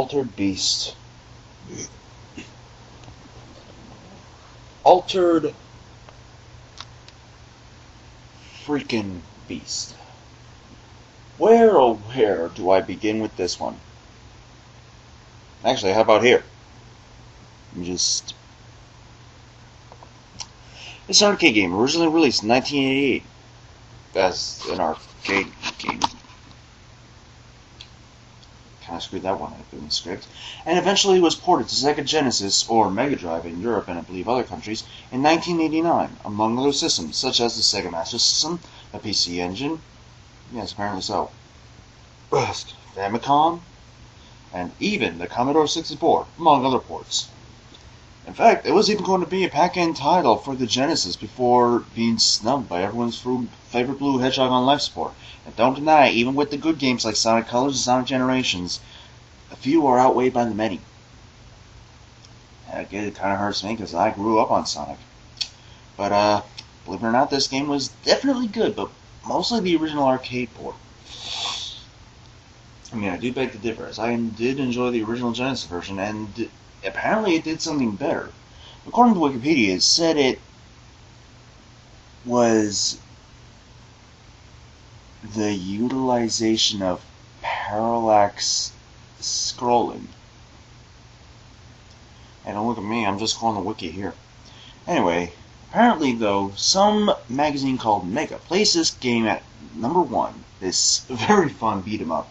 Altered Beast. Altered freaking Beast. Where, oh where do I begin with this one? Actually, how about here? It's an arcade game, originally released in 1988 as an arcade game. Kind of screwed that one up in the script. And eventually was ported to Sega Genesis or Mega Drive in Europe and I believe other countries in 1989, among other systems such as the Sega Master System, the PC Engine, yes, apparently so, Famicom, and even the Commodore 64, among other ports. In fact, it was even going to be a pack-in title for the Genesis before being snubbed by everyone's favorite blue hedgehog on life support. And don't deny, even with the good games like Sonic Colors and Sonic Generations, a few are outweighed by the many. And it kind of hurts me because I grew up on Sonic. But believe it or not, this game was definitely good, but mostly the original arcade port. I mean, I do beg to differ, as I did enjoy the original Genesis version, and apparently it did something better. According to Wikipedia, it said it was the utilization of parallax scrolling. And don't look at me, I'm just calling the wiki here. Anyway, apparently though, some magazine called Mega placed this game at #1, this very fun beat-em-up,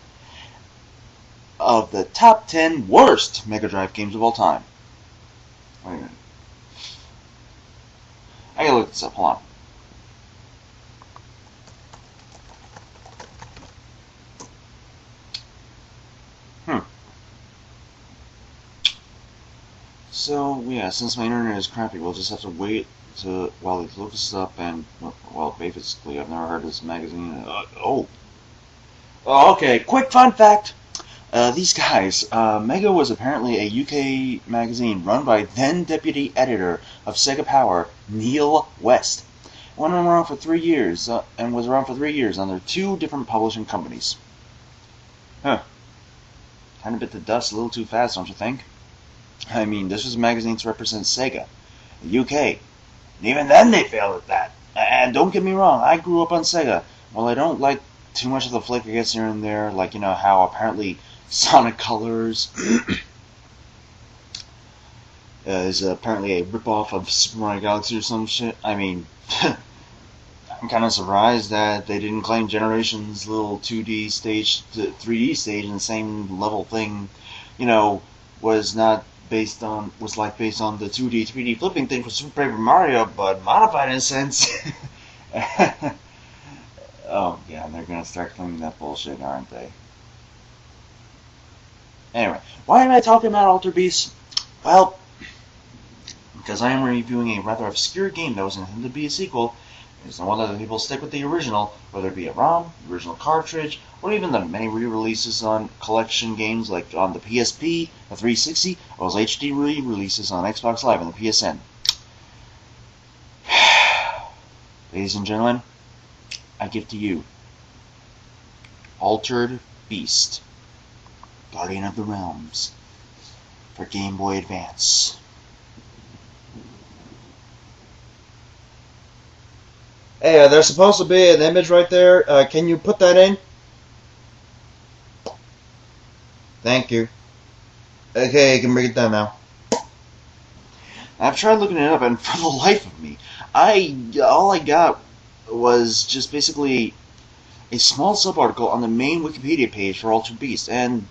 of the top 10 worst Mega Drive games of all time. Wait a minute. I gotta look this up, hold on. So, yeah, since my internet is crappy, we'll just have to wait while he looks this up, and, well, basically, I've never heard of this magazine. Okay, quick fun fact! These guys, Mega was apparently a UK magazine run by then deputy editor of Sega Power, Neil West. It went around for 3 years, and was around for 3 years under 2 different publishing companies. Huh. Kind of bit the dust a little too fast, don't you think? I mean, this was a magazine to represent Sega, the UK. And even then they failed at that. And don't get me wrong, I grew up on Sega. While I don't like too much of the flick that gets here and there, like, you know, how apparently Sonic Colors is apparently a ripoff of Super Mario Galaxy or some shit. I mean, I'm kind of surprised that they didn't claim Generations' little 2D stage to 3D stage in the same level thing, you know, was based on the 2D, 3D flipping thing for Super Paper Mario, but modified in a sense. Oh, yeah, they're gonna start claiming that bullshit, aren't they? Anyway, why am I talking about Altered Beast? Well, because I am reviewing a rather obscure game that was intended to be a sequel. There's no wonder that people stick with the original, whether it be a ROM, the original cartridge, or even the many re-releases on collection games like on the PSP, the 360, or as HD re-releases on Xbox Live and the PSN. Ladies and gentlemen, I give to you Altered Beast, Guardian of the Realms, for Game Boy Advance. Hey, there's supposed to be an image right there. Can you put that in? Thank you. Okay, you can bring it down now. I've tried looking it up, and for the life of me, all I got was just basically a small sub-article on the main Wikipedia page for Altered Beast, and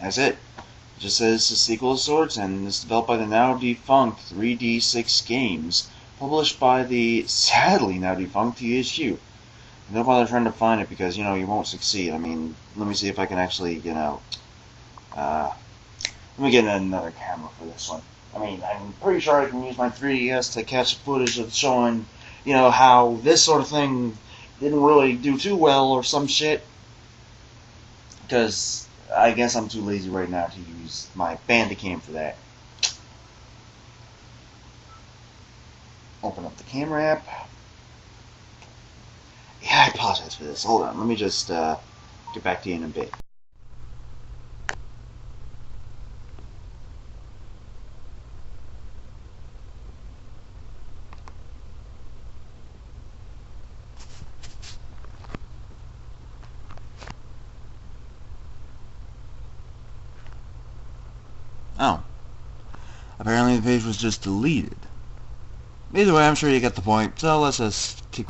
that's it. It just says it's a sequel of sorts, and it's developed by the now defunct 3D6 Games, published by the sadly now defunct THQ. No bother trying to find it because, you know, you won't succeed. I mean, let me see if I can actually, you know, let me get another camera for this one. I mean, I'm pretty sure I can use my 3DS to catch footage of showing, you know, how this sort of thing didn't really do too well or some shit. Because I guess I'm too lazy right now to use my Bandicam for that. Open up the camera app. Yeah, I apologize for this. Hold on, let me just get back to you in a bit. Oh. Apparently the page was just deleted. Either way, I'm sure you get the point, so let's just keep...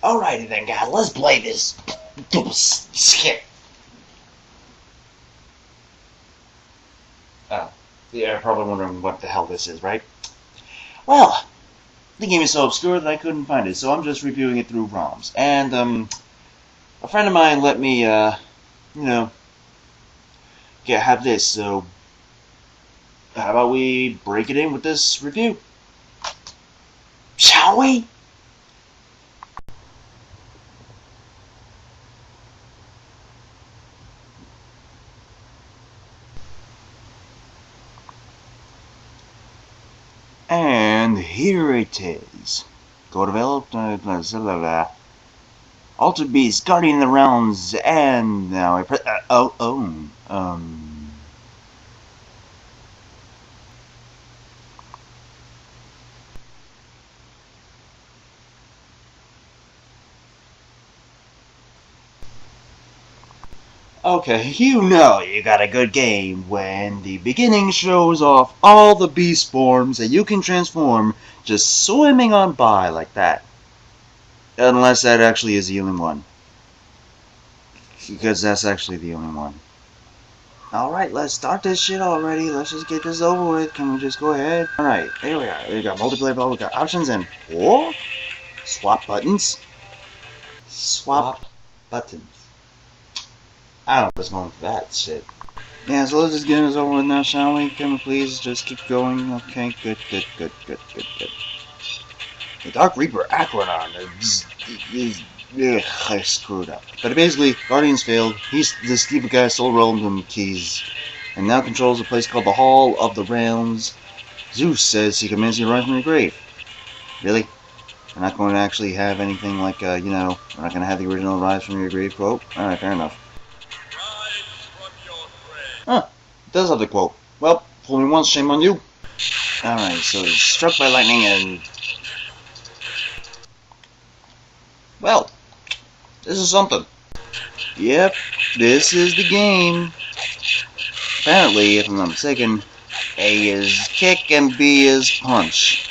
Alrighty then, guys, let's play this skip. Oh. Yeah, you're probably wondering what the hell this is, right? Well, the game is so obscure that I couldn't find it, so I'm just reviewing it through ROMs. And, a friend of mine let me, have this, so how about we break it in with this review? Shall we? And here it is. Co-developed, Altered Beast, Guardian of the Realms, and now I press, Okay, you know you got a good game when the beginning shows off all the beast forms that you can transform just swimming on by like that. Unless that actually is the only one. Because that's actually the only one. Alright, let's start this shit already. Let's just get this over with. Can we just go ahead? Alright, here we are. We got multiplayer, we got options and swap buttons. Swap buttons. I don't know what's going with that shit. Yeah, so let's just get this over with now, shall we? Can we please just keep going? Okay, good. The Dark Reaper acronym is I screwed up. But basically, Guardians failed. The stupid guy stole Roland keys, and now controls a place called the Hall of the Realms. Zeus says he commands you to rise from your grave. Really? We're not going to actually have anything like, we're not going to have the original rise from your grave quote? Alright, fair enough. Huh, it does have the quote. Well, fool me once, shame on you. Alright, so he's struck by lightning and... Well, this is something. Yep, this is the game. Apparently, if I'm not mistaken, A is kick and B is punch.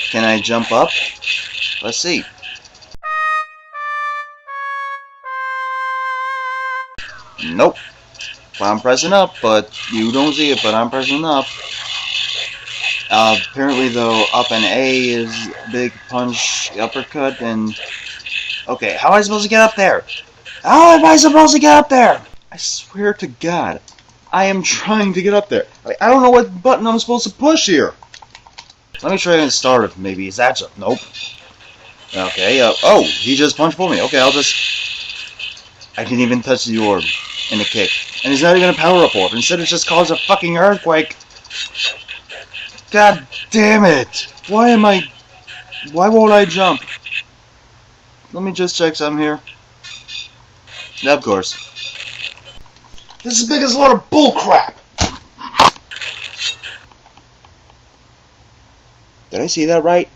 Can I jump up? Let's see. Nope. I'm pressing up, but you don't see it, but I'm pressing up. Apparently, though, up and A is big punch, uppercut, and... Okay, how am I supposed to get up there? How am I supposed to get up there? I swear to God, I am trying to get up there. I don't know what button I'm supposed to push here. Let me try and start it, maybe. Is that just... Nope. Okay, oh, he just punched for me. Okay, I'll just... I didn't even touch the orb in the kick. And he's not even a power-up orb. Instead, it just caused a fucking earthquake. God damn it! Why won't I jump? Let me just check something here. Of course. This is big as a lot of bullcrap! Did I see that right?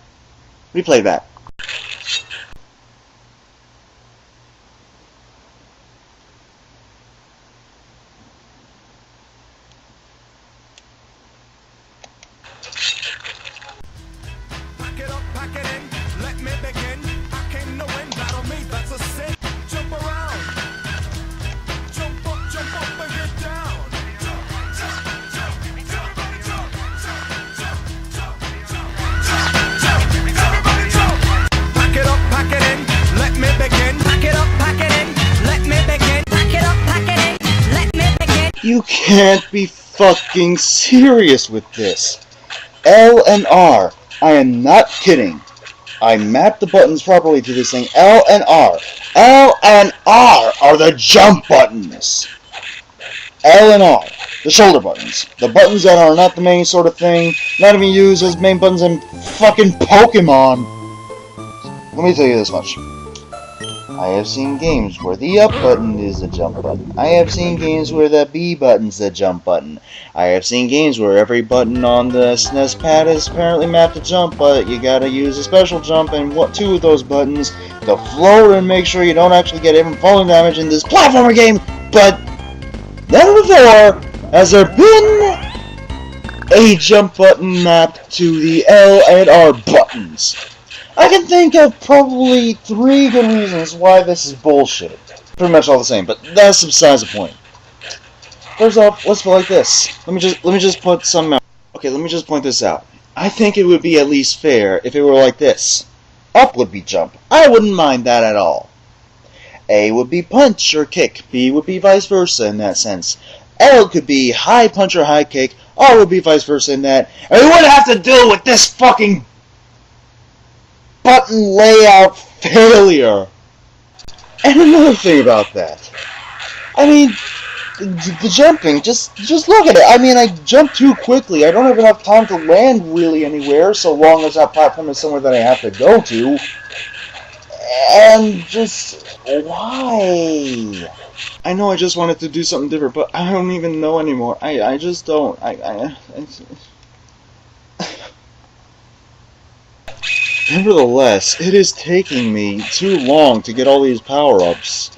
Replay that. You can't be fucking serious with this. L and R. I am not kidding. I mapped the buttons properly to this thing. L and R. L and R are the jump buttons. L and R. The shoulder buttons. The buttons that are not the main sort of thing. Not even used as main buttons in fucking Pokemon. Let me tell you this much. I have seen games where the up button is the jump button. I have seen games where the B button's the jump button. I have seen games where every button on the SNES pad is apparently mapped to jump, but you gotta use a special jump and two of those buttons to float and make sure you don't actually get even falling damage in this platformer game, but never before has there been a jump button mapped to the L and R buttons. I can think of probably 3 good reasons why this is bullshit. Pretty much all the same, but that's besides the point. First off, let's put it like this. Let me just put some out. Okay, let me just point this out. I think it would be at least fair if it were like this. Up would be jump. I wouldn't mind that at all. A would be punch or kick. B would be vice versa in that sense. L could be high punch or high kick. R would be vice versa in that. And we wouldn't have to deal with this fucking button layout failure. And another thing about that. I mean, the jumping, just look at it. I mean, I jump too quickly. I don't have enough time to land really anywhere, so long as that platform is somewhere that I have to go to. And just, why? I know I just wanted to do something different, but I don't even know anymore. I just don't. Nevertheless, it is taking me too long to get all these power-ups.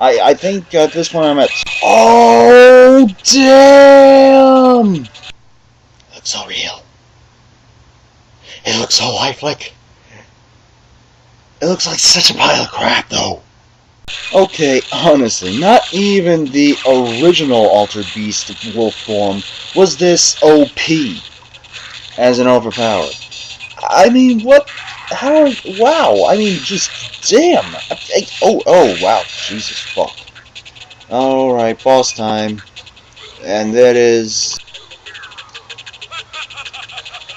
I think at this point I'm at... Oh, damn! It looks so real. It looks so lifelike. It looks like such a pile of crap, though. Okay, honestly, not even the original Altered Beast wolf form was this OP as an overpowered. I mean, what? How? Wow! I mean, just damn! Oh, wow! Jesus fuck! All right, boss time, and that is.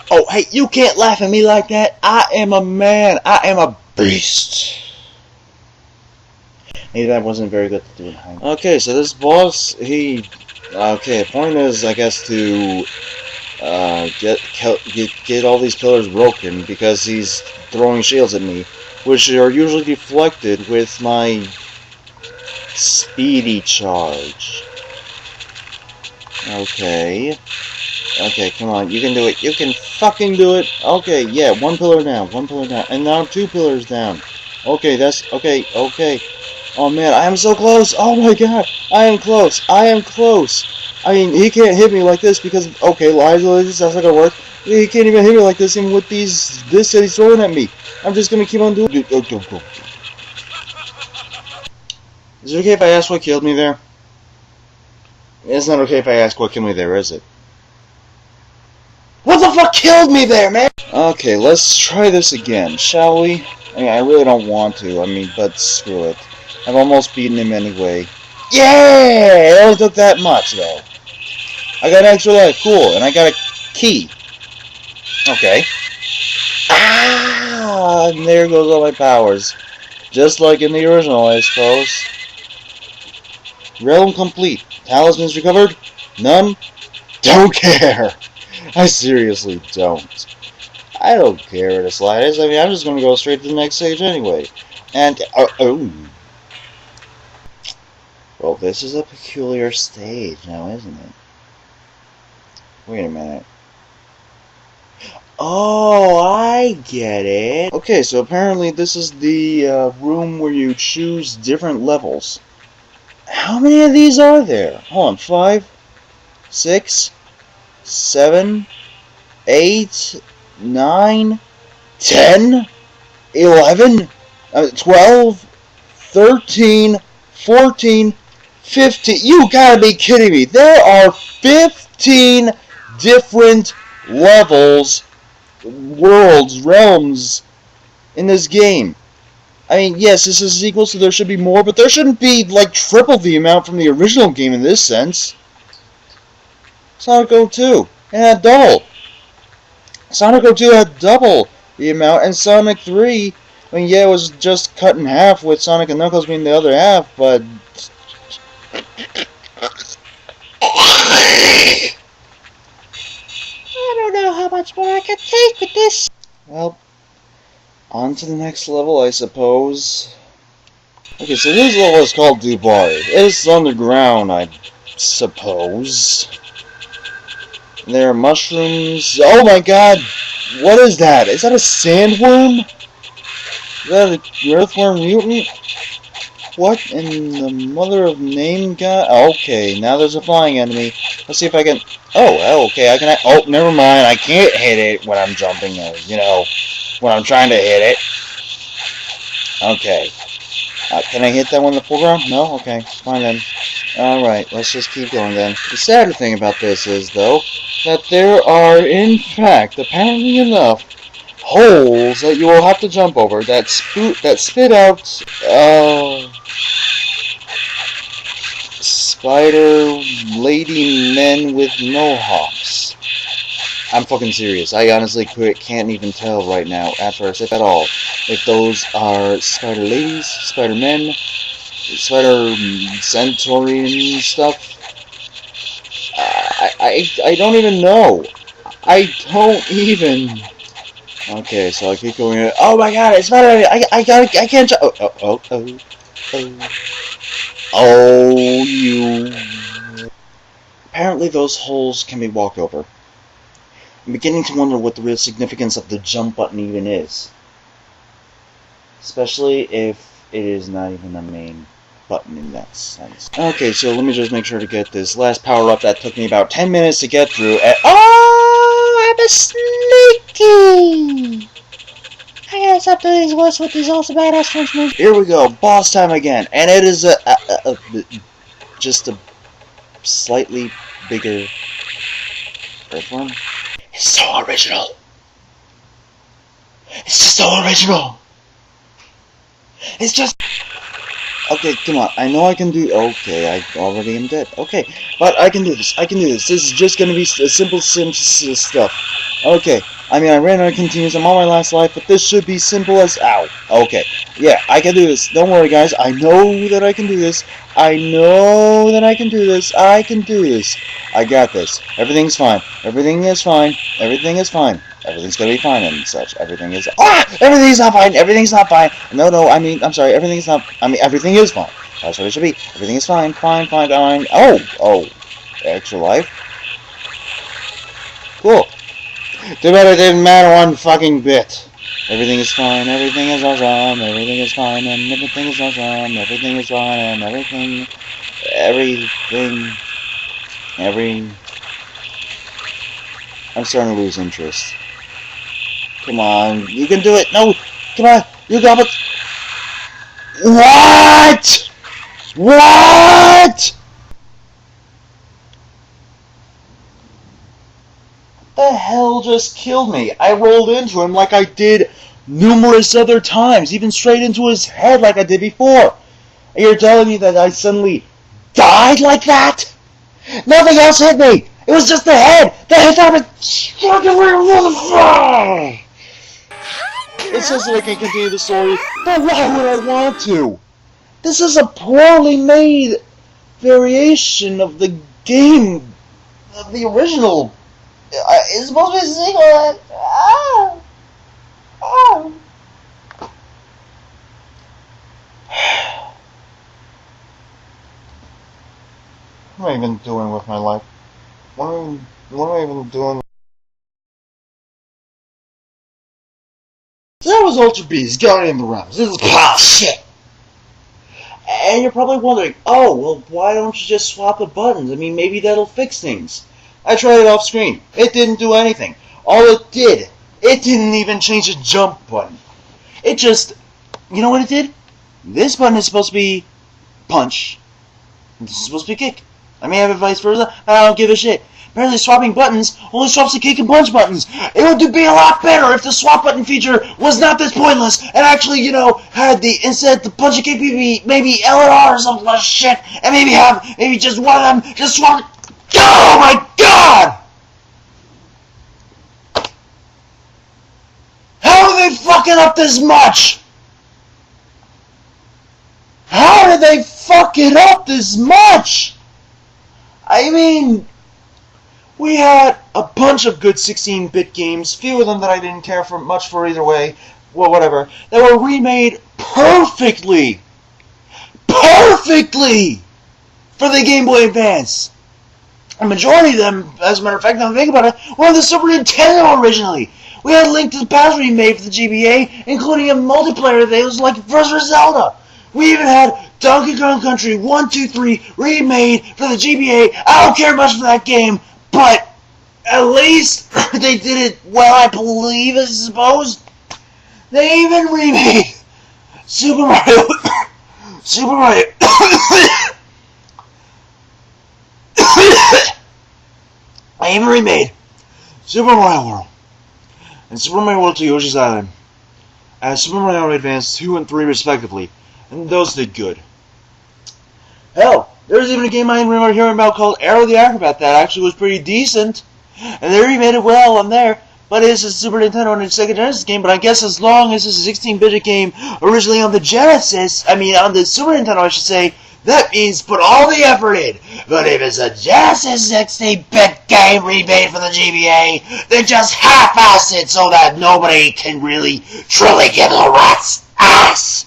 Oh, hey! You can't laugh at me like that. I am a man. I am a beast. Maybe that wasn't very good to do. Okay, so this boss, he. Okay, point is, I guess, to get all these pillars broken because he's throwing shields at me, which are usually deflected with my speedy charge. Okay, come on, you can do it. You can fucking do it. Okay, yeah, 1 pillar down, and now 2 pillars down. Okay, that's okay. Oh man, I am so close. Oh my god, I am close. I mean, he can't hit me like this because, okay, lies, that's not gonna work. He can't even hit me like this, even with this that he's throwing at me. I'm just gonna keep on doing it. Go. Is it okay if I ask what killed me there? It's not okay if I ask what killed me there, is it? What the fuck killed me there, man? Okay, let's try this again, shall we? I mean, I really don't want to, but screw it. I've almost beaten him anyway. Yeah! It only took that much, though. I got an extra life, cool, and I got a key. Okay. Ah! And there goes all my powers. Just like in the original, I suppose. Realm complete. Talismans recovered? None? Don't care. I seriously don't. I don't care in the slightest. I mean, I'm just gonna go straight to the next stage anyway. And, oh. Well, this is a peculiar stage now, isn't it? Wait a minute. Oh, I get it. Okay, so apparently this is the room where you choose different levels. How many of these are there? Hold on, 5, 6, 7, 8, 9, 10, 11, 12, 13, 14, 15. You gotta be kidding me. There are 15 different levels, worlds, realms in this game. I mean, yes, this is a sequel, so there should be more, but there shouldn't be, like, triple the amount from the original game in this sense. Sonic 02, it had double. Sonic 02 had double the amount, and Sonic 3, I mean, yeah, it was just cut in half with Sonic and Knuckles being the other half, but... I don't know how much more I can take with this. Well, on to the next level, I suppose. Okay, so this level is called Dubarred. It's underground, I suppose. There are mushrooms. Oh my god! What is that? Is that a sandworm? Is that an earthworm mutant? What in the mother of name God? Okay, now there's a flying enemy. Let's see if I can... Oh, okay, I can... Oh, never mind. I can't hit it when I'm jumping, you know, when I'm trying to hit it. Okay. Can I hit that one in the foreground? No? Okay, fine then. Alright, let's just keep going then. The sadder thing about this is, though, that there are, in fact, apparently enough, holes that you will have to jump over that spit out, spider lady men with mohawks. I'm fucking serious. I honestly can't even tell right now, at first, if at all, if those are spider ladies, spider men, spider centaurian stuff. I don't even know. I don't even. Okay, so I keep going. Oh my god, it's spider! I can't jump. Oh. Oh, you. Apparently, those holes can be walked over. I'm beginning to wonder what the real significance of the jump button even is. Especially if it is not even a main button in that sense. Okay, so let me just make sure to get this last power-up that took me about 10 minutes to get through. Oh, I'm a sneaky! I gotta stop doing these voices with these awesome badass Frenchmen. Here we go, boss time again. And it is just a slightly bigger earthworm. It's so original. It's just so original. It's just... Okay, come on. I know I can do... Okay, I already am dead. Okay, but I can do this. I can do this. This is just gonna be simple stuff. Okay, I mean, I ran out of continues. I'm on my last life, but this should be simple as... Ow. Okay, yeah, I can do this. Don't worry, guys. I know that I can do this. I know that I can do this. I can do this. I got this. Everything's fine. Everything is fine. Everything is fine. Everything's gonna be fine and such. Everything is... Everything's not fine! Everything's not fine! No, I mean, I'm sorry, everything's not... I mean, everything is fine. That's what it should be. Everything is fine, fine. Oh! Extra life? Cool. Too bad it didn't matter one fucking bit. Everything is fine, everything is awesome, everything is fine, and everything is awesome, everything is fine, and everything... I'm starting to lose interest. Come on, you can do it. No, come on, you got it. What? What? The hell just killed me? I rolled into him like I did numerous other times, even straight into his head like I did before. And you're telling me that I suddenly died like that? Nothing else hit me. It was just the head. The head happened. It says that I can continue the story, but why would I want to? This is a poorly made variation of the game, of the original. It's supposed to be a sequel. What am I even doing with my life? What am I even doing? That was Ultra Beast, Guardian of the Realms. This is shit. And you're probably wondering, oh, well, why don't you just swap the buttons? I mean, maybe that'll fix things. I tried it off screen. It didn't do anything. All it did, it didn't even change the jump button. It just, you know what it did? This button is supposed to be punch. This is supposed to be kick. I may have it vice versa. I don't give a shit. Apparently swapping buttons only swaps the kick and punch buttons. It would be a lot better if the swap button feature was not this pointless and actually, you know, had the, instead the punch and kick maybe L and R or something like shit, and maybe just one of them just swap. Oh my god! How are they fucking up this much? How did they fuck it up this much? I mean, we had a bunch of good 16-bit games, few of them that I didn't care for much for either way, well, whatever, that were remade perfectly for the Game Boy Advance. A majority of them, as a matter of fact, now that I think about it, were on the Super Nintendo originally. We had Link to the Past remade for the GBA, including a multiplayer that was like First for Zelda. We even had Donkey Kong Country 1, 2, 3 remade for the GBA. I don't care much for that game, but at least they did it well, I believe, I suppose. They even remade Super Mario. Super Mario. I even remade Super Mario World and Super Mario World to Yoshi's Island as Super Mario Advance 2 and 3 respectively, and those did good. Hell, there's even a game I remember hearing about called Arrow the Acrobat that actually was pretty decent, and they remade it well on there, but it's a Super Nintendo and a Sega Genesis game, but I guess as long as it's a 16-bit game originally on the Genesis, on the Super Nintendo I should say, that means put all the effort in. But if it's a Genesis 16-bit game remade for the GBA, then just half-ass it so that nobody can really, truly give a rat's ass.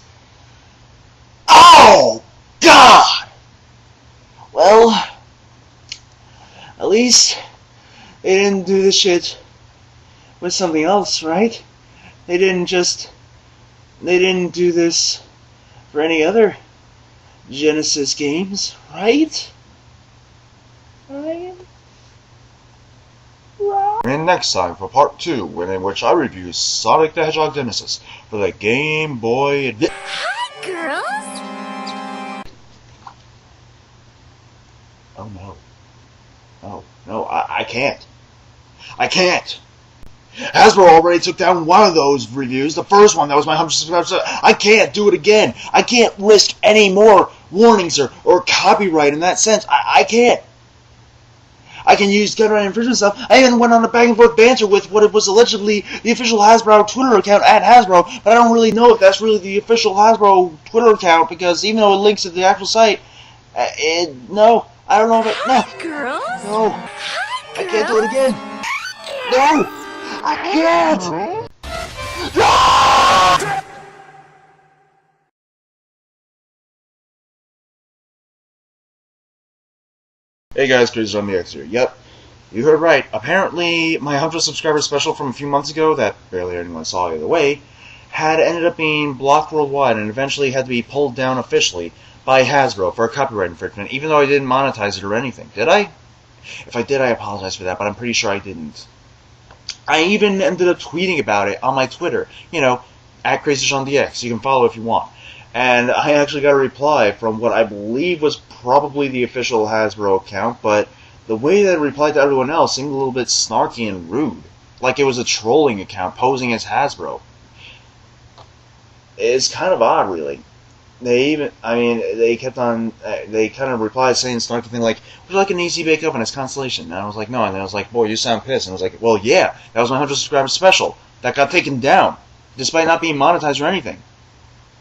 Oh, God! Well, at least they didn't do this shit with something else, right? They didn't do this for any other Genesis games, right? Right? And next time for part 2, in which I review Sonic the Hedgehog Genesis for the Game Boy Advance. Hi, girls! Oh no. No, I can't. I can't! Hasbro already took down one of those reviews, the first one that was my 100 subscribers. I can't do it again. I can't risk any more warnings or copyright in that sense. I can't. I can use copyright infringement stuff. I even went on a back and forth banter with what it was allegedly the official Hasbro Twitter account at Hasbro, but I don't really know if that's really the official Hasbro Twitter account because even though it links to the actual site, no, I don't know if it. No, Girls? no, Hi, I can't do it again. No, I can't. No! Hey guys, CrazySean here. Yep, you heard right. Apparently, my 100 subscriber special from a few months ago, that barely anyone saw either way, had ended up being blocked worldwide and eventually had to be pulled down officially by Hasbro for a copyright infringement, even though I didn't monetize it or anything. Did I? If I did, I apologize for that, but I'm pretty sure I didn't. I even ended up tweeting about it on my Twitter, at CrazySeanDX. You can follow if you want. And I actually got a reply from what I believe was probably the official Hasbro account, but the way that it replied to everyone else seemed a little bit snarky and rude. Like it was a trolling account posing as Hasbro. It's kind of odd, really. They kept on, they kind of replied saying snarky thing like, would you like an AC Bake Oven as Constellation? And I was like, no. And then I was like, boy, you sound pissed. And I was like, well, yeah, that was my 100 subscriber special. That got taken down, despite not being monetized or anything.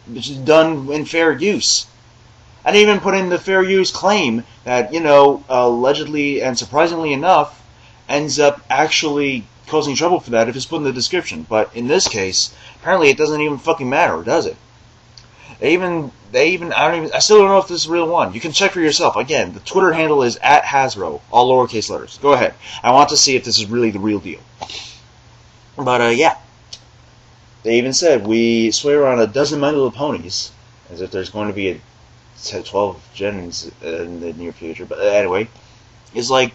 Which is done in fair use. I didn't even put in the fair use claim that, allegedly and surprisingly enough, ends up actually causing trouble for that if it's put in the description. But in this case, apparently it doesn't even fucking matter, does it? I still don't know if this is a real one. You can check for yourself. Again, the Twitter handle is at Hasbro, all lowercase letters. Go ahead. I want to see if this is really the real deal. But, yeah. They even said, we swear on a dozen My Little Ponies, as if there's going to be 12 gens in the near future. But anyway, it's like,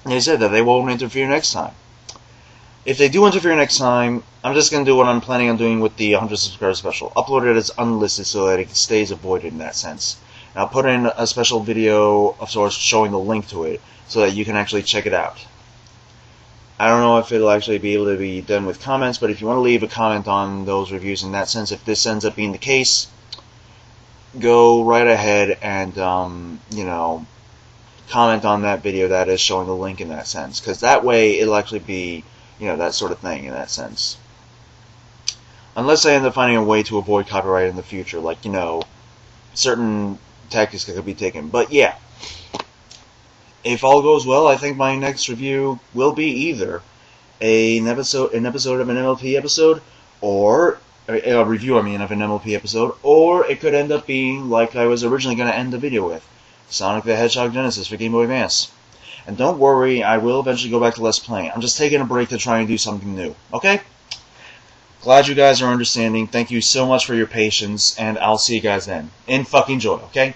they said that they won't interfere next time. If they do interfere next time, I'm just going to do what I'm planning on doing with the 100 subscriber special. Upload it as unlisted so that it stays avoided in that sense. And I'll put in a special video of sorts showing the link to it so that you can actually check it out. I don't know if it'll actually be able to be done with comments, but if you want to leave a comment on those reviews in that sense, if this ends up being the case, go right ahead and, comment on that video that is showing the link in that sense. Because that way it'll actually be, that sort of thing in that sense. Unless I end up finding a way to avoid copyright in the future, like, certain tactics that could be taken. But yeah. If all goes well, I think my next review will be either an episode of an MLP episode, or a review, of an MLP episode, or it could end up being like I was originally going to end the video with, Sonic the Hedgehog Genesis for Game Boy Advance. And don't worry, I will eventually go back to Let's Playing. I'm just taking a break to try and do something new. Okay? Glad you guys are understanding. Thank you so much for your patience, and I'll see you guys then. In fucking joy, okay?